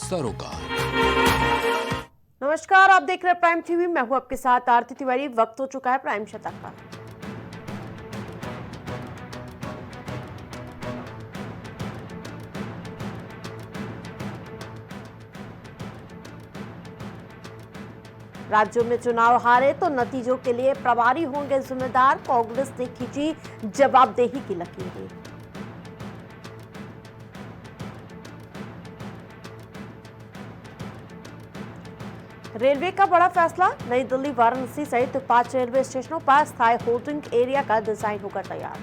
सरोकार। नमस्कार, आप देख रहे हैं प्राइम टीवी। मैं हूं आपके साथ आरती तिवारी। वक्त हो चुका है प्राइम शतक का। राज्यों में चुनाव हारे तो नतीजों के लिए प्रभारी होंगे जिम्मेदार। कांग्रेस ने खींची जवाबदेही की लकीरें। रेलवे का बड़ा फैसला, नई दिल्ली, वाराणसी सहित 5 रेलवे स्टेशनों पर स्थायी होल्डिंग एरिया का डिजाइन होकर तैयार।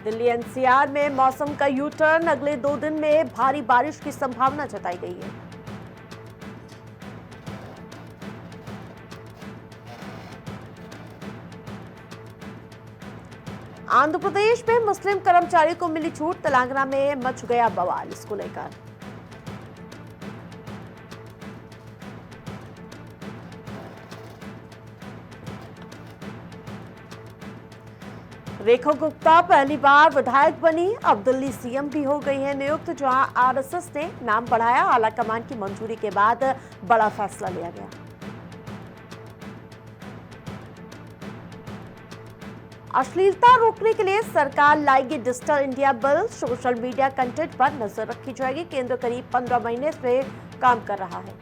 दिल्ली एनसीआर में मौसम का यू टर्न, अगले 2 दिन में भारी बारिश की संभावना जताई गई है। आंध्र प्रदेश में मुस्लिम कर्मचारी को मिली छूट, तेलंगाना में मच गया बवाल इसको लेकर। रेखा गुप्ता पहली बार विधायक बनी, अब दिल्ली सीएम भी हो गई है नियुक्त। जहां आरएसएस ने नाम बढ़ाया, आला कमान की मंजूरी के बाद बड़ा फैसला लिया गया। अश्लीलता रोकने के लिए सरकार लाएगी digital India bill, social media content पर नजर रखी जाएगी। केंद्र करीब 15 महीने से काम कर रहा है।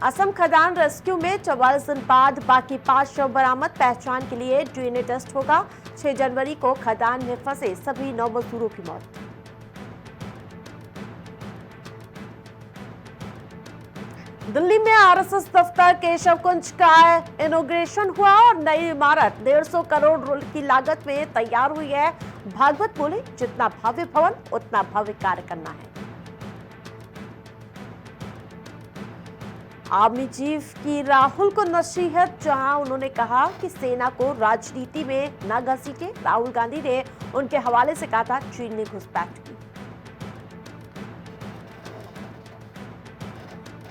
असम खदान रेस्क्यू में 44 दिन बाद बाकी 5 शव बरामद, पहचान के लिए डीएनए टेस्ट होगा। 6 जनवरी को खदान में फंसे सभी 9 मजदूरों की मौत। दिल्ली में आरएसएस दफ्तर केशव कुंज का इनॉग्रेशन हुआ और नई इमारत 150 करोड़ की लागत में तैयार हुई है। भागवत बोले, जितना भव्य भवन उतना भव्य कार्य करना है। आर्मी चीफ की राहुल को नसीहत, जहां उन्होंने कहा कि सेना को राजनीति में न घसीटे। राहुल गांधी ने उनके हवाले से कहा था चीन ने घुसपैठ की।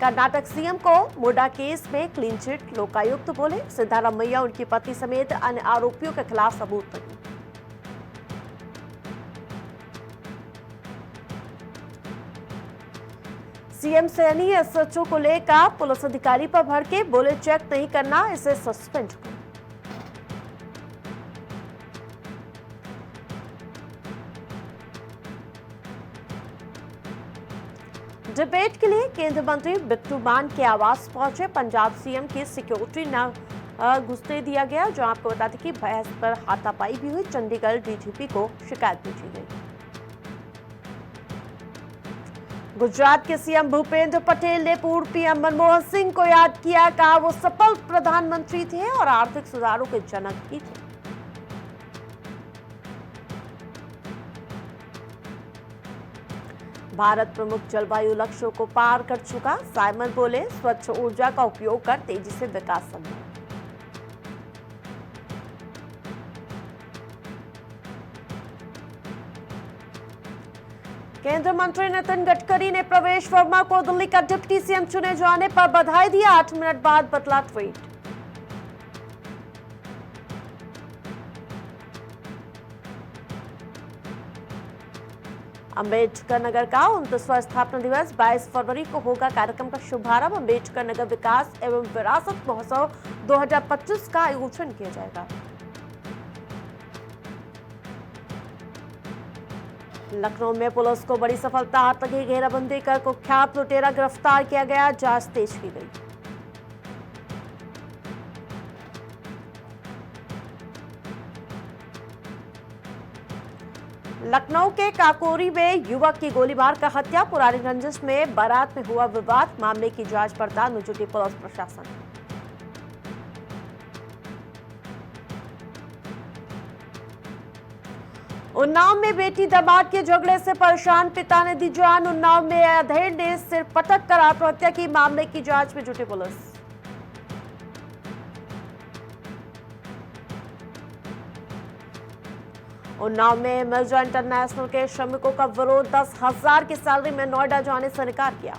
कर्नाटक सीएम को मुडा केस में क्लीन चिट, लोकायुक्त बोले सिद्धारमैया उनकी पति समेत अन्य आरोपियों के खिलाफ सबूत नहीं। सीएम सैनी एसएचओ को लेकर पुलिस अधिकारी पर भड़के, बोले चेक नहीं करना, इसे सस्पेंड करो। डिबेट के लिए केंद्रीय मंत्री बिट्टू मान के आवास पहुंचे। पंजाब सीएम की सिक्योरिटी न घुसने दिया गया। जो आपको बता दें कि बहस पर हाथापाई भी हुई। चंडीगढ़ डीजीपी को शिकायत भेजी गई। गुजरात के सीएम भूपेंद्र पटेल ने पूर्व पीएम मनमोहन सिंह को याद किया, कहा वो सफल प्रधानमंत्री थे और आर्थिक सुधारों के जनक भी थे। भारत प्रमुख जलवायु लक्ष्यों को पार कर चुका, साइमन बोले स्वच्छ ऊर्जा का उपयोग कर तेजी से विकास संभव। केंद्रीय मंत्री नितिन गडकरी ने प्रवेश वर्मा को दिल्ली का डिप्टी सीएम चुने जाने पर बधाई दी। 8 मिनट बाद बदला ट्वीट। अंबेडकर नगर का 29वां स्थापना दिवस 22 फरवरी को होगा। कार्यक्रम का शुभारंभ अंबेडकर नगर विकास एवं विरासत महोत्सव 2025 का आयोजन किया जाएगा। लखनऊ में पुलिस को बड़ी सफलता, हाथ लगी घेराबंदी कर कुख्यात लुटेरा गिरफ्तार किया गया। जांच तेज की गई। लखनऊ के काकोरी में युवक की गोली मारकर हत्या, पुरानी रंजिश में बारात में हुआ विवाद। मामले की जांच पड़ताल में जुटी पुलिस प्रशासन। उन्नाव में बेटी दामाद के झगड़े से परेशान, पिता ने दी जान। उन्नाव में अधेड़ ने सिर पटक कर आत्महत्या की। मामले की जांच में जुटी पुलिस। उन्नाव में मिर्जा इंटरनेशनल के श्रमिकों का विरोध, 10,000 की सैलरी में नोएडा जाने से इनकार किया।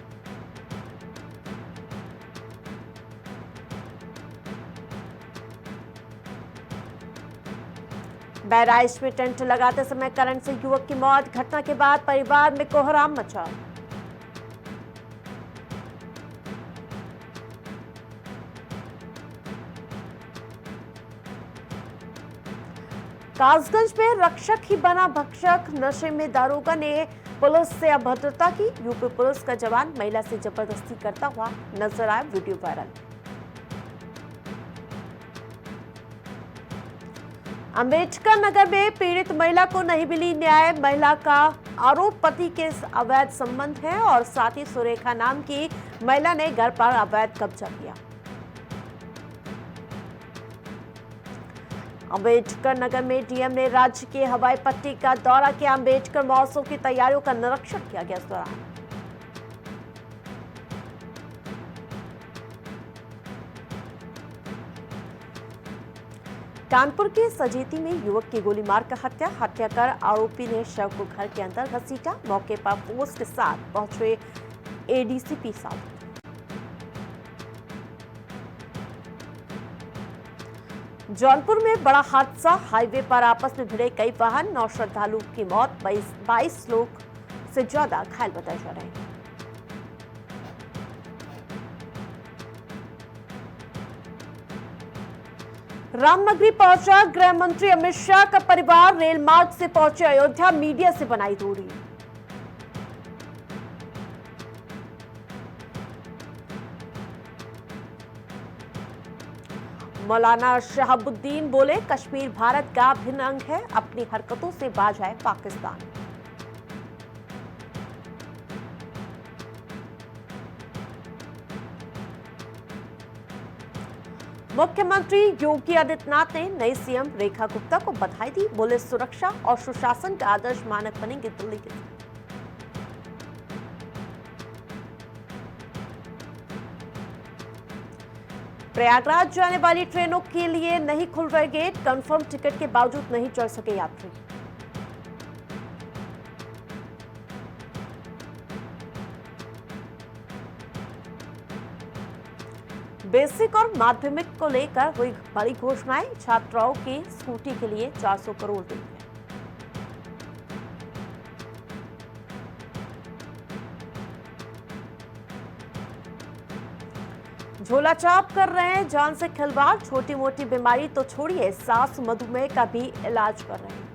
बहराइच में टेंट लगाते समय करंट से युवक की मौत। घटना के बाद परिवार में कोहराम मचा। कासगंज में रक्षक ही बना भक्षक। नशे में दारोगा ने पुलिस से अभद्रता की। यूपी पुलिस का जवान महिला से जबरदस्ती करता हुआ नजर आया, वीडियो वायरल। अंबेडकर नगर में पीड़ित महिला को नहीं मिली न्याय। महिला का आरोप पति के अवैध संबंध है और साथ ही सुरेखा नाम की महिला ने घर पर अवैध कब्जा किया। अंबेडकर नगर में डीएम ने राज्य के हवाई पट्टी का दौरा किया। अंबेडकर महोत्सव की तैयारियों का निरीक्षण किया गया। इस दौरान कानपुर के सजेती में युवक की गोली मारकर हत्या कर आरोपी ने शव को घर के अंदर घसीटा। मौके पर फोर्स के साथ पहुंचे एडीसीपी साहब। जौनपुर में बड़ा हादसा। हाईवे पर आपस में भिड़े कई वाहन। 9 श्रद्धालुओं की मौत, 22 लोग से ज्यादा घायल बताए जा रहे हैं। रामनगरी पहुंचा गृह मंत्री अमित शाह का परिवार। रेल मार्ग से पहुंचे अयोध्या, मीडिया से बनाई दूरी। मौलाना शहाबुद्दीन बोले, कश्मीर भारत का अभिन्न अंग है, अपनी हरकतों से बाज आए पाकिस्तान। मुख्यमंत्री योगी आदित्यनाथ ने नई सीएम रेखा गुप्ता को बधाई दी। बोले, सुरक्षा और सुशासन का आदर्श मानक बनेंगे दिल्ली के। प्रयागराज जाने वाली ट्रेनों के लिए नहीं खुल रहे गेट। कंफर्म टिकट के बावजूद नहीं चढ़ सके यात्री। बेसिक और माध्यमिक को लेकर हुई बड़ी घोषणाएं। छात्राओं की स्कूटी के लिए 400 करोड़ देंगे। झोला छाप कर रहे हैं जान से खिलवाड़। छोटी मोटी बीमारी तो छोड़िए, सांस मधुमेह का भी इलाज कर रहे हैं।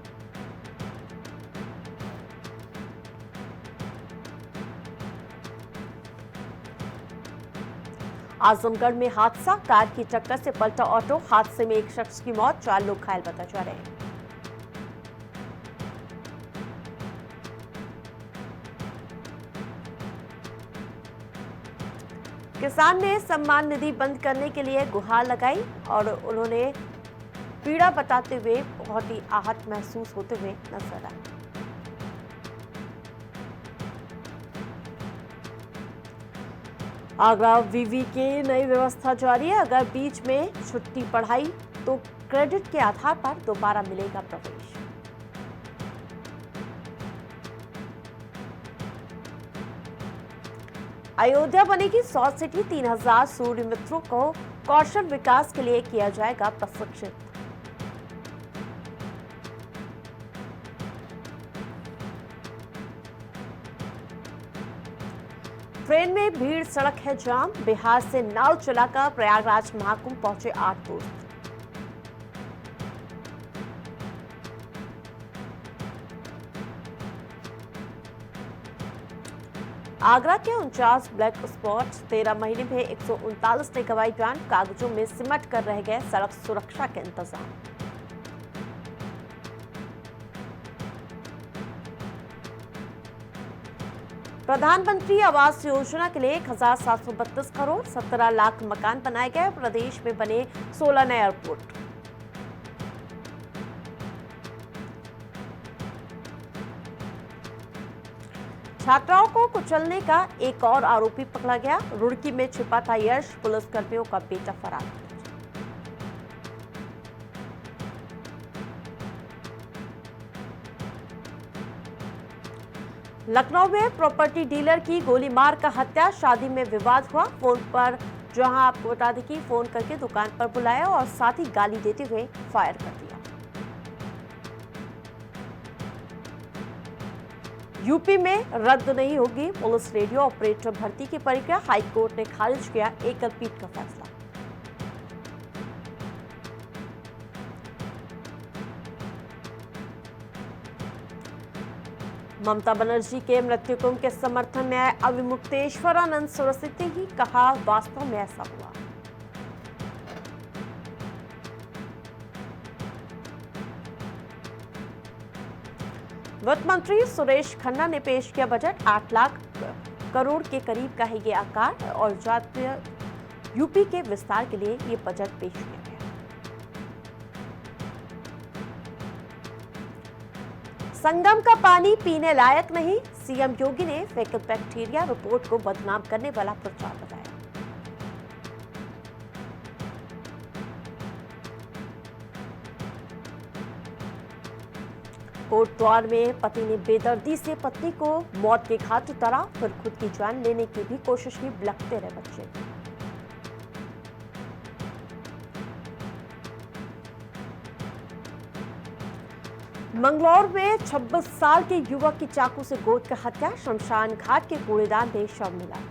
आजमगढ़ में हादसा। कार की टक्कर से पलटा ऑटो। हादसे में एक शख्स की मौत, 4 लोग घायल बताए जा रहे हैं। किसान ने सम्मान निधि बंद करने के लिए गुहार लगाई और उन्होंने पीड़ा बताते हुए बहुत ही आहत महसूस होते हुए नजर आए। आगरा वीवी की नई व्यवस्था जारी है। अगर बीच में छुट्टी पढ़ाई तो क्रेडिट के आधार पर दोबारा मिलेगा प्रवेश। अयोध्या बनेगी 100 सिटी। 3000 सूर्य मित्रों को कौशल विकास के लिए किया जाएगा प्रशिक्षित। ट्रेन में भीड़, सड़क है जाम। बिहार से नाव चलाकर प्रयागराज महाकुंभ पहुंचे 8 दोस्त। आगरा के 49 ब्लैक स्पॉट्स। 13 महीने में 139 ने गंवाई जान। कागजों में सिमट कर रह गए सड़क सुरक्षा के इंतजाम। प्रधानमंत्री आवास योजना के लिए 1732 करोड़, 17 लाख मकान बनाए गए। प्रदेश में बने 16 नए एयरपोर्ट। छात्राओं को कुचलने का एक और आरोपी पकड़ा गया। रुड़की में छिपा था यश, पुलिसकर्मियों का बेटा फरार। लखनऊ में प्रॉपर्टी डीलर की गोली मार कर हत्या। शादी में विवाद हुआ। फोन पर जहां आपको बता दें कि फोन करके दुकान पर बुलाया और साथ ही गाली देते हुए फायर कर दिया। यूपी में रद्द नहीं होगी पुलिस रेडियो ऑपरेटर भर्ती की प्रक्रिया, हाईकोर्ट ने खारिज किया एकल पीठ का फैसला। ममता बनर्जी के मृत्यु कुंभ के समर्थन में अविमुक्तेश्वरानंद सरस्वती ही कहा, वास्तव में ऐसा हुआ। वित्त मंत्री सुरेश खन्ना ने पेश किया बजट, 8 लाख करोड़ के करीब का है ये आकार और जातीय यूपी के विस्तार के लिए ये बजट पेश किया गया। संगम का पानी पीने लायक नहीं, सीएम योगी ने फीकल बैक्टीरिया रिपोर्ट को बदनाम करने वाला प्रचार बताया। कोटद्वार में पति ने बेदर्दी से पत्नी को मौत के घाट उतारा, फिर खुद की जान लेने की भी कोशिश की, बिलखते रहे बच्चे। मंगलौर में 26 साल के युवक की चाकू से गोद कर हत्या, शमशान घाट के कूड़ेदान में शव मिला।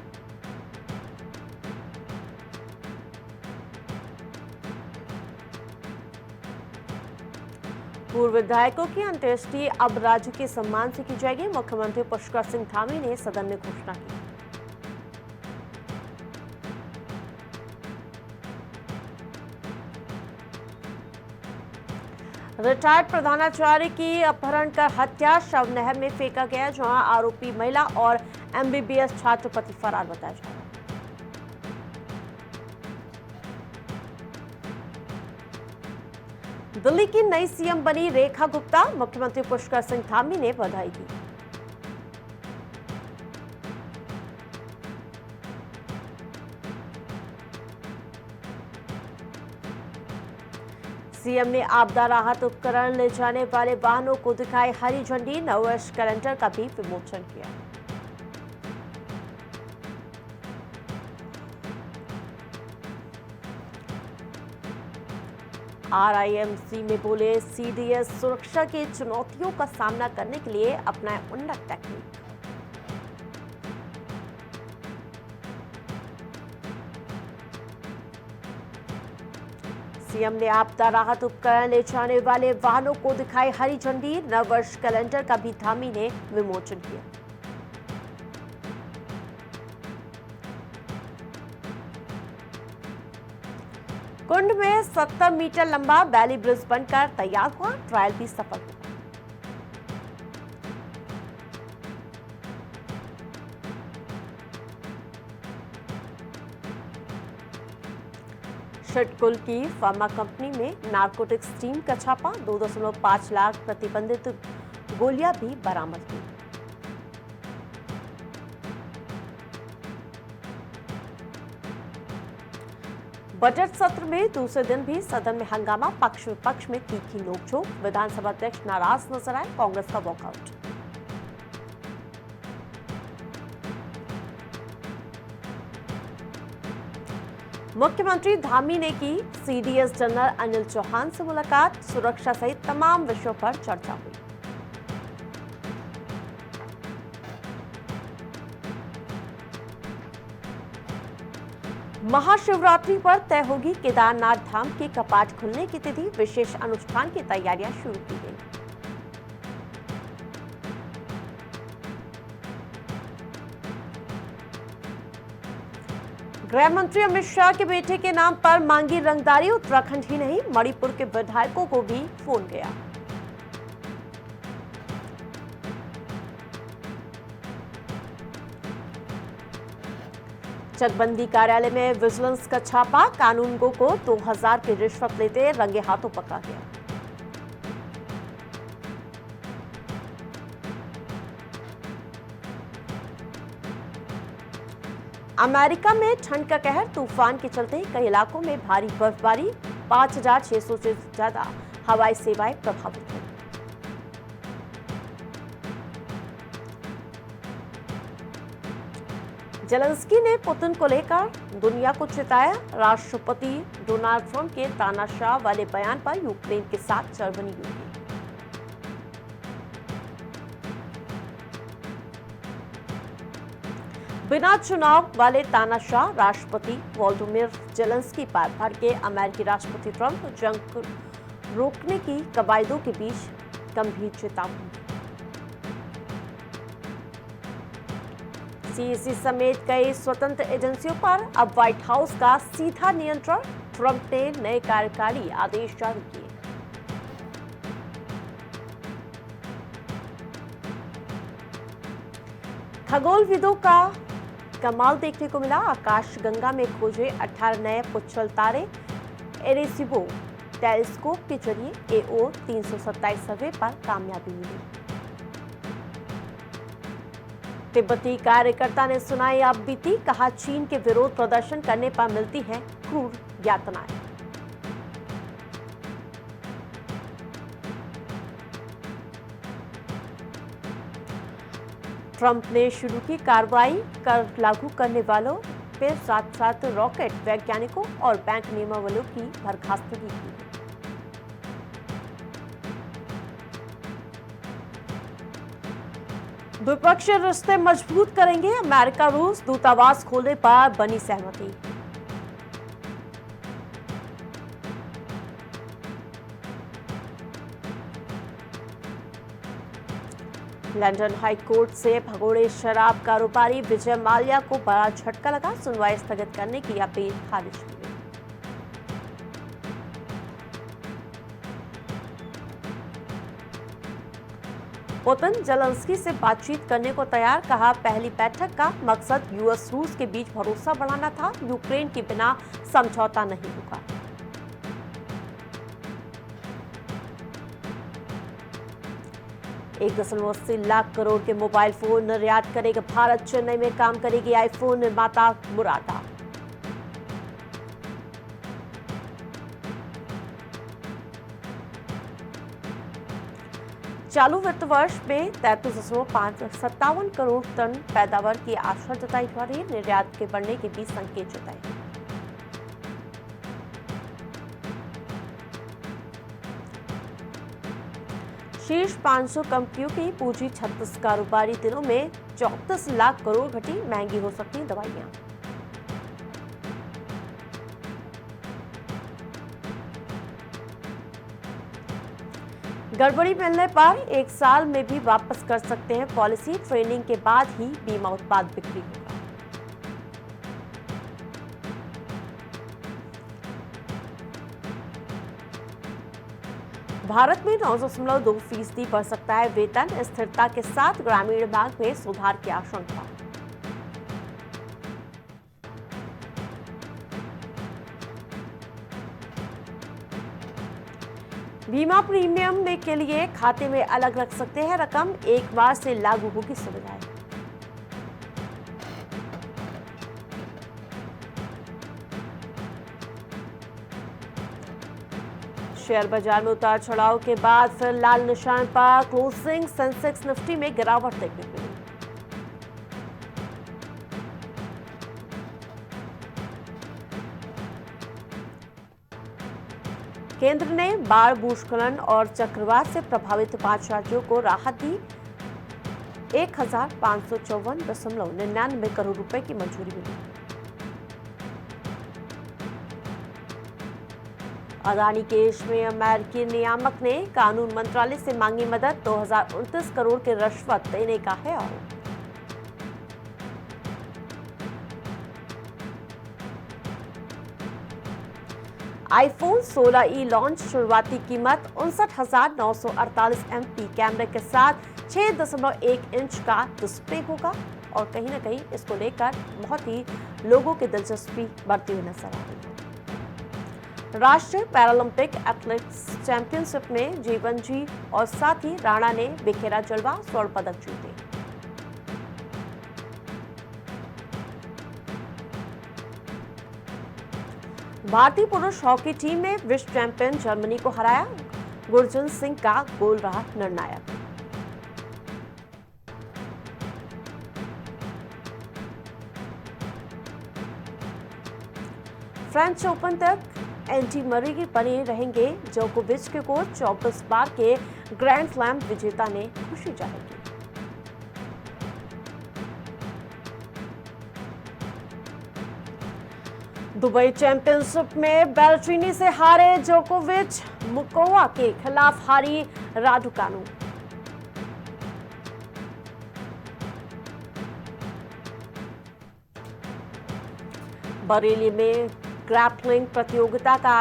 पूर्व विधायकों की अंत्येष्टि अब राज्य के सम्मान से की जाएगी, मुख्यमंत्री पुष्कर सिंह धामी ने सदन में घोषणा की। रिटायर्ड प्रधानाचार्य की अपहरण कर हत्या, शव नहर में फेंका गया, जहां आरोपी महिला और एमबीबीएस छात्र पति फरार बताया जा रहा है। दिल्ली की नई सीएम बनी रेखा गुप्ता, मुख्यमंत्री पुष्कर सिंह धामी ने बधाई दी। सीएम ने आपदा राहत उपकरण ले जाने वाले वाहनों को दिखाई हरी झंडी, नववर्ष कैलेंडर का भी विमोचन किया। आरआईएमसी में बोले, सीडीएस सुरक्षा की चुनौतियों का सामना करने के लिए अपनाए उन्नत टेक्निक। सीएम ने आपदा राहत उपकरण ले जाने वाले वाहनों को दिखाई हरी झंडी, नववर्ष कैलेंडर का भी धामी ने विमोचन किया। कुंड में 70 मीटर लंबा वैली ब्रिज बनकर तैयार हुआ, ट्रायल भी सफल हुआ। षटकुल की फार्मा कंपनी में नारकोटिक्स टीम का छापा, 2.5 लाख प्रतिबंधित गोलियां भी बरामद हुई। बजट सत्र में दूसरे दिन भी सदन में हंगामा, पक्ष विपक्ष में तीखी नोकझोंक, विधानसभा अध्यक्ष नाराज नजर आए, कांग्रेस का वॉकआउट। मुख्यमंत्री धामी ने की सीडीएस जनरल अनिल चौहान से मुलाकात, सुरक्षा सहित तमाम विषयों पर चर्चा हुई। महाशिवरात्रि पर तय होगी केदारनाथ धाम के कपाट खुलने की तिथि, विशेष अनुष्ठान की तैयारियां शुरू की गई। गृह मंत्री अमित शाह के बेटे के नाम पर मांगी रंगदारी, उत्तराखंड ही नहीं मणिपुर के विधायकों को भी फोन गया। चकबंदी कार्यालय में विजिलेंस का छापा, कानूनगो को 2000 की रिश्वत लेते रंगे हाथों पकड़ा गया। अमेरिका में ठंड का कहर, तूफान के चलते कई इलाकों में भारी बर्फबारी, 5600 से ज्यादा हवाई सेवाएं प्रभावित हुई। जेलेंस्की ने पुतिन को लेकर दुनिया को चिताया, राष्ट्रपति डोनाल्ड ट्रंप के तानाशाह वाले बयान पर यूक्रेन के साथ जर्मनी युद्ध। बिना चुनाव वाले तानाशाह राष्ट्रपति वोलोदिमीर जेलेंस्की पर भड़के अमेरिकी राष्ट्रपति ट्रंप जंग रोकने की कवायदों के बीच गंभीर चेतावनी। सीईसी समेत कई स्वतंत्र एजेंसियों पर अब व्हाइट हाउस का सीधा नियंत्रण, ट्रंप ने नए कार्यकारी आदेश जारी किए। खगोलविदों का कमाल देखने को मिला। आकाशगंगा में खोजे 18 नए पुच्छल तारे। एरेसिबो टेलीस्कोप के जरिए एओ 327 सर्वे पर कामयाबी मिली। तिब्बती कार्यकर्ता ने सुनाई आप बीती, कहा चीन के विरोध प्रदर्शन करने पर मिलती है क्रूर यातनाएं। ट्रंप ने शुरू की कार्रवाई, कर लागू करने वालों पे साथ साथ रॉकेट वैज्ञानिकों और बैंक नियमावलियों की बर्खास्तगी की। द्विपक्षीय रिश्ते मजबूत करेंगे, अमेरिका रूस दूतावास खोलने पर बनी सहमति। लंदन हाई कोर्ट से भगोड़े शराब कारोबारी विजय माल्या को बड़ा झटका लगा। सुनवाई स्थगित करने की अपील खारिज की गई। पुतिन जेलेंस्की से बातचीत करने को तैयार, कहा पहली बैठक का मकसद यूएस रूस के बीच भरोसा बढ़ाना था, यूक्रेन के बिना समझौता नहीं होगा। $1.80 करोड़ के मोबाइल फोन निर्यात करेगा भारत। चेन्नई में काम करेगी आईफोन निर्माता मुरादा। चालू वित्त वर्ष में 33.57 करोड़ टन पैदावार की आशा जताई जा रही है। निर्यात के बढ़ने के बीच संकेत जताए। शीर्ष 500 कंपनियों की पूंजी 36 कारोबारी दिनों में 34 लाख करोड़ घटी। महंगी हो सकती दवाइयां। गड़बड़ी मिलने पर 1 साल में भी वापस कर सकते हैं पॉलिसी। ट्रेनिंग के बाद ही बीमा उत्पाद बिक्री होगा। भारत में 9.2% बढ़ सकता है वेतन। स्थिरता के साथ ग्रामीण भाग में सुधार की आशंका। बीमा प्रीमियम के लिए खाते में अलग रख सकते हैं रकम। एक बार से लागू होगी सुविधाएं। शेयर बाजार में उतार चढ़ाव के बाद फिर लाल निशान पर क्लोजिंग। सेंसेक्स निफ्टी में गिरावट देखने को मिली। केंद्र ने बाढ़, भूस्खलन और चक्रवात से प्रभावित 5 राज्यों को राहत दी। 1554.99 करोड़ रुपए की मंजूरी मिली। अदानी केस में अमेरिकी नियामक ने कानून मंत्रालय से मांगी मदद। 2029 करोड़ की रिश्वत देने का है आरोप। IPhone 16e launch. शुरुआती कीमत 59,948 MP कैमरे के साथ 6.1 इंच का डिस्प्ले होगा। और कहीं ना कहीं इसको लेकर बहुत ही लोगों की दिलचस्पी बढ़ती हुई नजर आ रही है। राष्ट्रीय पैरालंपिक एथलेटिक्स चैंपियनशिप में जीवन जी और साथी राणा ने बिखेरा जलवा, स्वर्ण पदक जीते। भारतीय पुरुष हॉकी टीम ने विश्व चैंपियन जर्मनी को हराया। गुरजन सिंह का गोल रहा निर्णायक। फ्रेंच ओपन तक एंटी मरी बने रहेंगे जोकोविच के कोच। 24 बार के ग्रैंड स्लैम विजेता ने खुशी जाहिर की। दुबई चैंपियनशिप में बेल्ट्रिनी से हारे जोकोविच, मुकोवा के खिलाफ हारी राडुकानु। बरेली में ग्रैपलिंग प्रतियोगिता का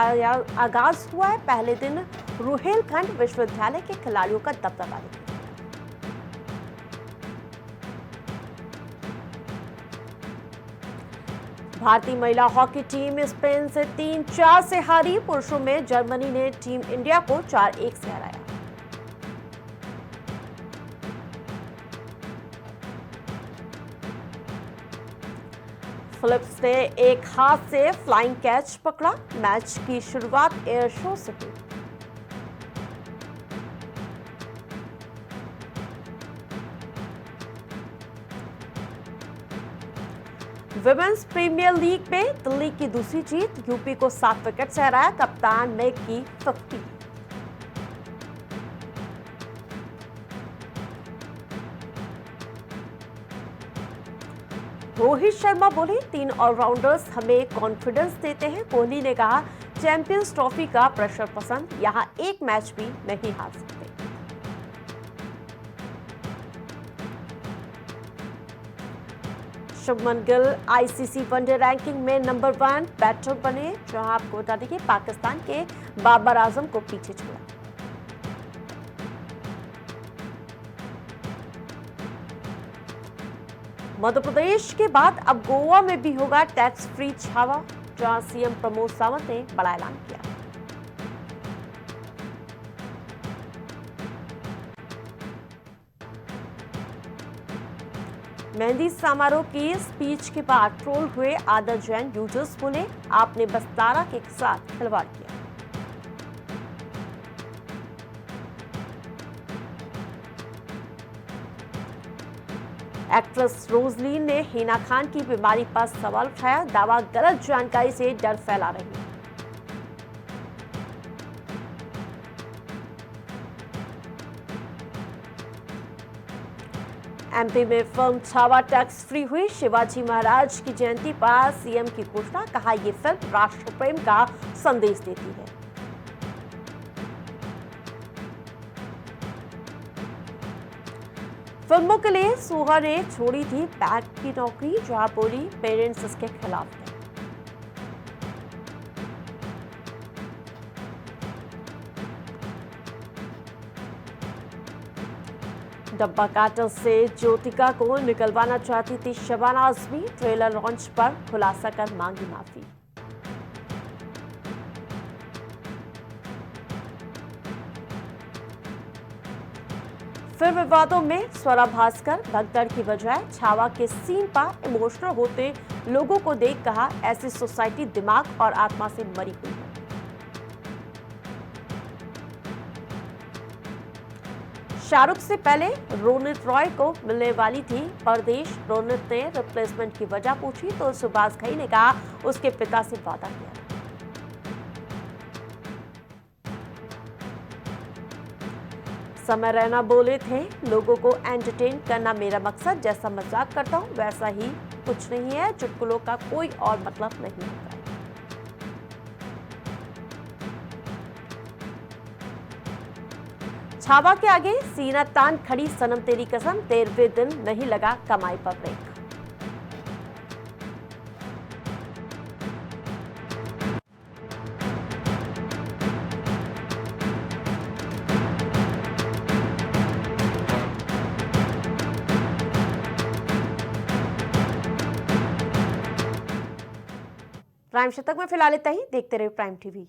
आगाज हुआ है। पहले दिन रुहेलखंड विश्वविद्यालय के खिलाड़ियों का दबदबा दिखा। भारतीय महिला हॉकी टीम स्पेन से 3-4 से हारी। पुरुषों में जर्मनी ने टीम इंडिया को 4-1 से हराया। फिलिप्स ने एक हाथ से फ्लाइंग कैच पकड़ा। मैच की शुरुआत एयर शो से हुई। विमेंस प्रीमियर लीग में दिल्ली की दूसरी जीत। यूपी को 7 विकेट से हराया। कप्तान ने की 50। रोहित शर्मा बोले, 3 ऑलराउंडर्स हमें कॉन्फिडेंस देते हैं। कोहली ने कहा, चैंपियंस ट्रॉफी का प्रेशर पसंद, यहां एक मैच भी नहीं हार सकते। Shubman Gill ICC one day ranking में नंबर 1 बैटर बने। जहां आपको बता दें कि पाकिस्तान के बाबर आजम को पीछे छोड़ा। मध्य प्रदेश के बाद अब गोवा में भी होगा टैक्स फ्री छावा। जहां सीएम प्रमोद सावंत ने बड़ा ऐलान किया। मेहंदी समारोह की स्पीच के बाद ट्रोल हुए आदर्श जैन। यूजर्स बोले, आपने बस तारा के साथ खिलवाड़ किया। एक्ट्रेस रोजलीन ने हिना खान की बीमारी पर सवाल उठाया। दावा गलत जानकारी से डर फैला रही है। एमपी में फिल्म छावा टैक्स फ्री हुई। शिवाजी महाराज की जयंती पर सीएम की घोषणा। कहा, यह फिल्म राष्ट्र प्रेम का संदेश देती है। फिल्मों के लिए सोहा ने छोड़ी थी बैंक की नौकरी। जहां बोली, पेरेंट्स इसके खिलाफ थे। डब्बा काटल से ज्योतिका को निकलवाना चाहती थी शबाना आजमी। ट्रेलर लॉन्च पर खुलासा कर मांगी माफी। फिर विवादों में स्वरा भास्कर भगदड़ की बजाय छावा के सीन पर इमोशनल होते लोगों को देख कहा, ऐसी सोसाइटी दिमाग और आत्मा से मरी हुई है। शाहरुख से पहले रोनित रॉय को मिलने वाली थी परदेश। रोनित ने रिप्लेसमेंट की वजह पूछी तो सुभाष घई ने कहा, उसके पिता से वादा किया। समय रैना बोले थे, लोगों को एंटरटेन करना मेरा मकसद। जैसा मजाक करता हूं वैसा ही कुछ नहीं है। चुटकुलों का कोई और मतलब नहीं होता है। छावा के आगे सीना तान खड़ी सनम तेरी कसम। 13वें दिन नहीं लगा कमाई पर ब्रेक। प्राइम शतक में फिलहाल इतना ही। देखते रहिए प्राइम टीवी।